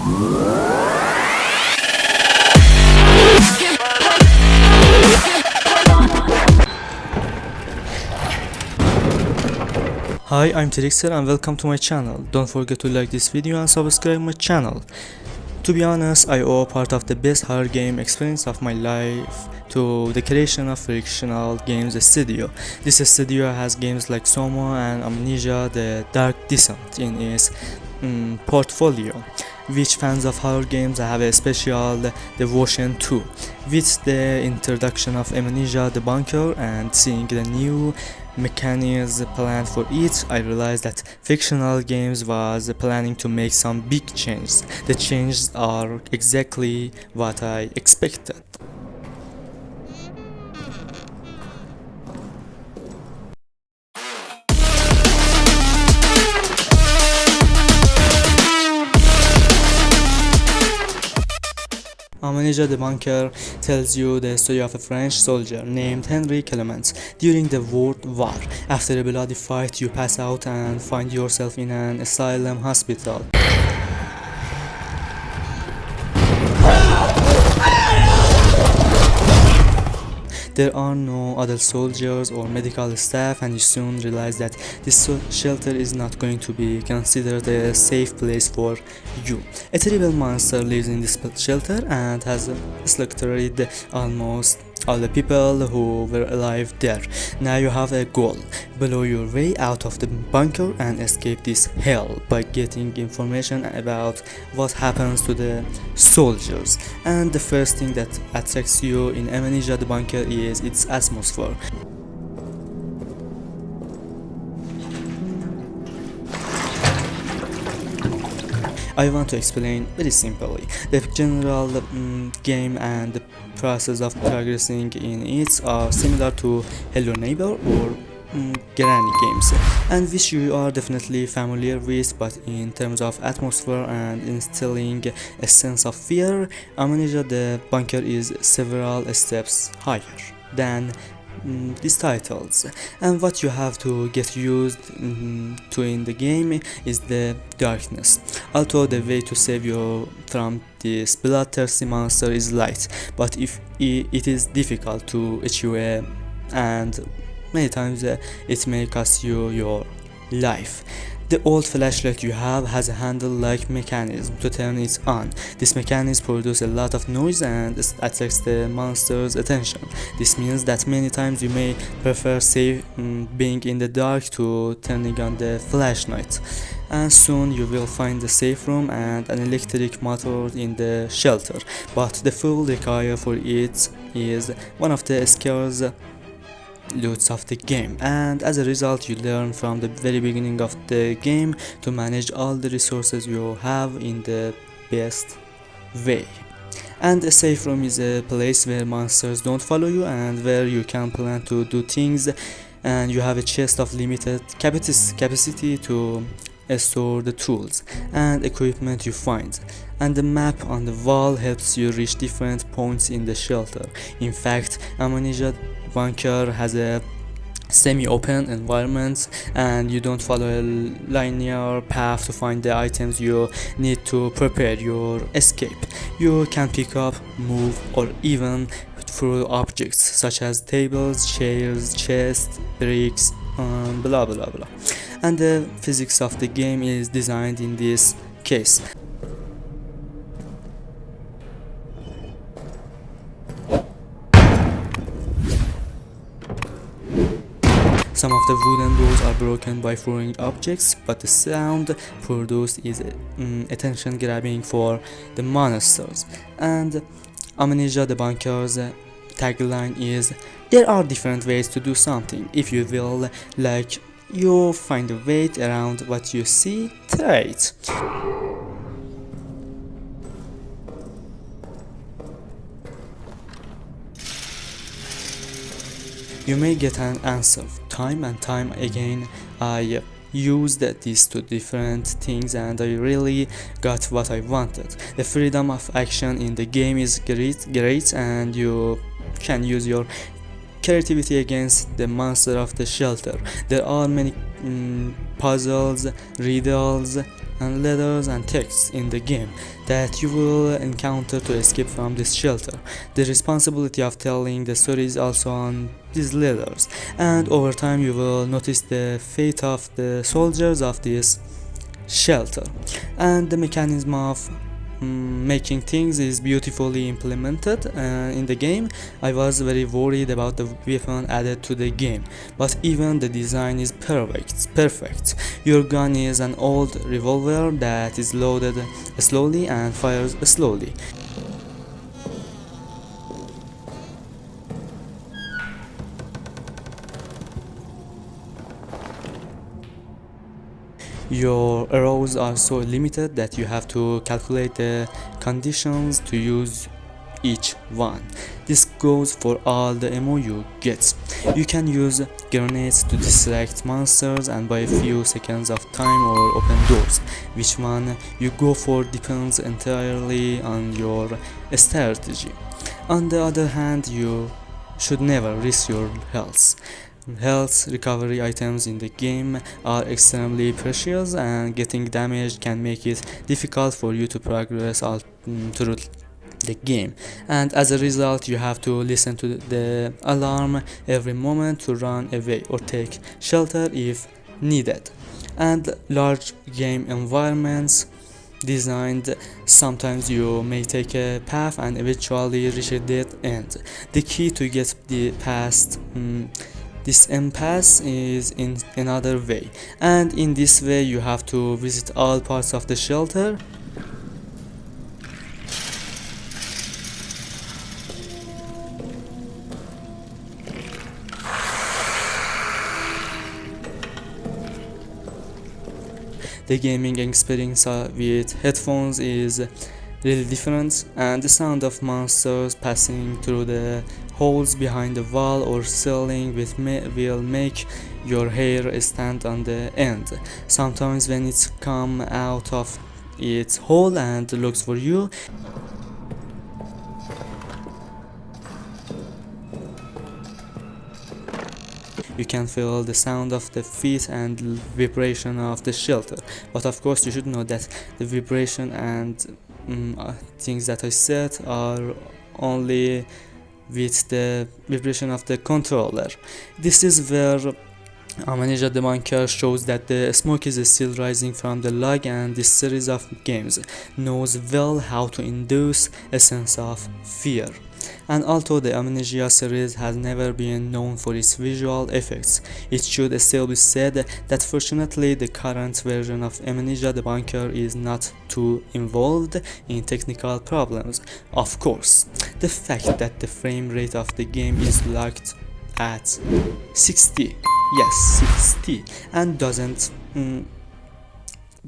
Hi, I'm Treakser and welcome to my channel. Don't forget to like this video and subscribe my channel. To be honest, I owe part of the best horror game experience of my life to the creation of Frictional Games Studio. This studio has games like Soma and Amnesia The Dark Descent in its portfolio, which fans of horror games have a special devotion to. With the introduction of Amnesia The Bunker and seeing the new mechanisms planned for it, I realized that Fictional Games was planning to make some big changes. The changes are exactly what I expected. Amnesia the Bunker tells you the story of a French soldier named Henry Clement during the World War. After a bloody fight, you pass out and find yourself in an asylum hospital. There are no other soldiers or medical staff, and you soon realize that this shelter is not going to be considered a safe place for you. A terrible monster lives in this shelter and has slaughtered almost all the people who were alive there. Now you have a goal: blow your way out of the bunker and escape this hell by getting information about what happens to the soldiers. And the first thing that attracts you in Amnesia the Bunker is its atmosphere. I want to explain very simply. The general game and the process of progressing in it are similar to Hello Neighbor or Granny games, and which you are definitely familiar with, but in terms of atmosphere and instilling a sense of fear, Amnesia the Bunker is several steps higher than these titles. And what you have to get used to in the game is the darkness. Although the way to save you from this bloodthirsty monster is light, but if it is difficult to achieve, and many times it may cost you your life. The old flashlight you have has a handle-like mechanism to turn it on. This mechanism produces a lot of noise and attracts the monster's attention. This means that many times you may prefer being in the dark to turning on the flashlight. And soon you will find a safe room and an electric motor in the shelter, but the fuel required for it is one of the scarce loots of the game, and as a result you learn from the very beginning of the game to manage all the resources you have in the best way. And a safe room is a place where monsters don't follow you and where you can plan to do things, and you have a chest of limited capacity to store the tools and equipment you find, and the map on the wall helps you reach different points in the shelter. In fact, Amnesia Bunker has a semi-open environment and you don't follow a linear path to find the items you need to prepare your escape. You can pick up, move, or even throw objects such as tables, chairs, chests, bricks, blah blah blah. And the physics of the game is designed in this case. Some of the wooden doors are broken by throwing objects, but the sound produced is attention-grabbing for the monsters. And Amnesia the Bunker's tagline is, "There are different ways to do something. If you will, like, you find a way around what you see, try it." You may get an answer. Time and time again I used these two different things and I really got what I wanted. The freedom of action in the game is great, and you can use your creativity against the monster of the shelter. There are many puzzles, riddles, and letters and texts in the game that you will encounter to escape from this shelter. The responsibility of telling the story is also on these letters, and over time you will notice the fate of the soldiers of this shelter. And the mechanism of making things is beautifully implemented in the game. I was very worried about the weapon added to the game, but even the design is perfect. Your gun is an old revolver that is loaded slowly and fires slowly. Your arrows are so limited that you have to calculate the conditions to use each one. This goes for all the ammo you get. You can use grenades to distract monsters and buy a few seconds of time or open doors. Which one you go for depends entirely on your strategy. On the other hand, you should never risk your health. Health recovery items in the game are extremely precious, and getting damaged can make it difficult for you to progress through the game, and as a result you have to listen to the alarm every moment to run away or take shelter if needed. And large game environments designed, sometimes you may take a path and eventually reach a dead end. The key to get past this impasse is in another way, and in this way you have to visit all parts of the shelter. The gaming experience with headphones is really different, and the sound of monsters passing through the holes behind the wall or ceiling will make your hair stand on the end. Sometimes when it comes out of its hole and looks for you, you can feel the sound of the feet and vibration of the shelter. But of course you should know that the vibration and things that I said are only with the vibration of the controller. This is where Amnesia the Bunker shows that the smoke is still rising from the log, and this series of games knows well how to induce a sense of fear. And although the Amnesia series has never been known for its visual effects, it should still be said that fortunately the current version of Amnesia the Bunker is not too involved in technical problems. Of course, the fact that the frame rate of the game is locked at 60, yes 60, and doesn't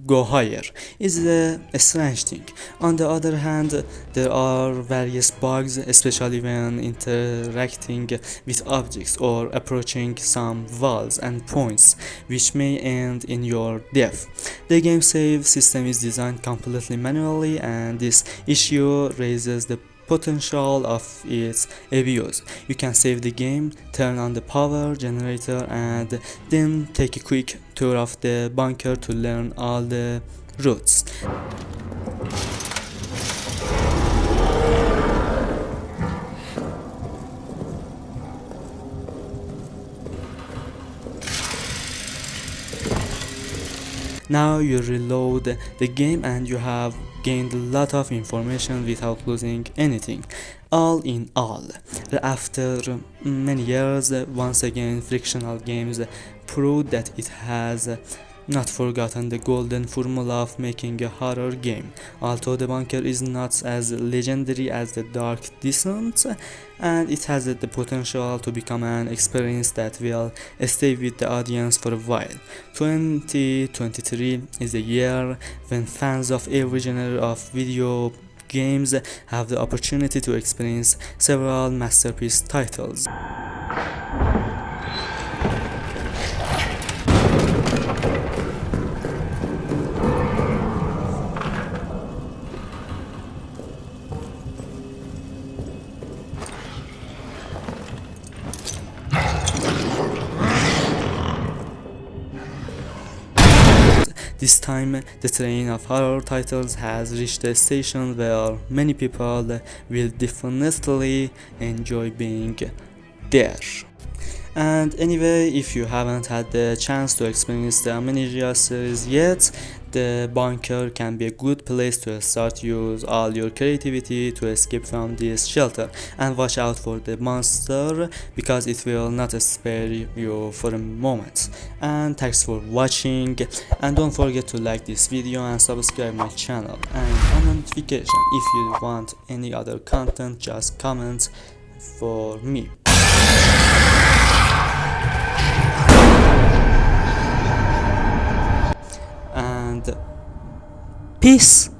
go higher is a strange thing. On the other hand, there are various bugs, especially when interacting with objects or approaching some walls and points, which may end in your death. The game save system is designed completely manually, and this issue raises the potential of its abuse. You can save the game, turn on the power generator, and then take a quick tour of the bunker to learn all the routes. Now you reload the game and you have gained a lot of information without losing anything. All in all, after many years, once again frictional games proved that it has not forgotten the golden formula of making a horror game. Although the bunker is not as legendary as the Dark Descent, and it has the potential to become an experience that will stay with the audience for a while. 2023 is a year when fans of every genre of video games have the opportunity to experience several masterpiece titles. This time time, the train of horror titles has reached a station where many people will definitely enjoy being there. And anyway, if you haven't had the chance to experience the Amnesia series yet, the bunker can be a good place to start. Use all your creativity to escape from this shelter, and watch out for the monster because it will not spare you for a moment. And thanks for watching, and don't forget to like this video and subscribe my channel and on notification. If you want any other content, just comment for me. And peace.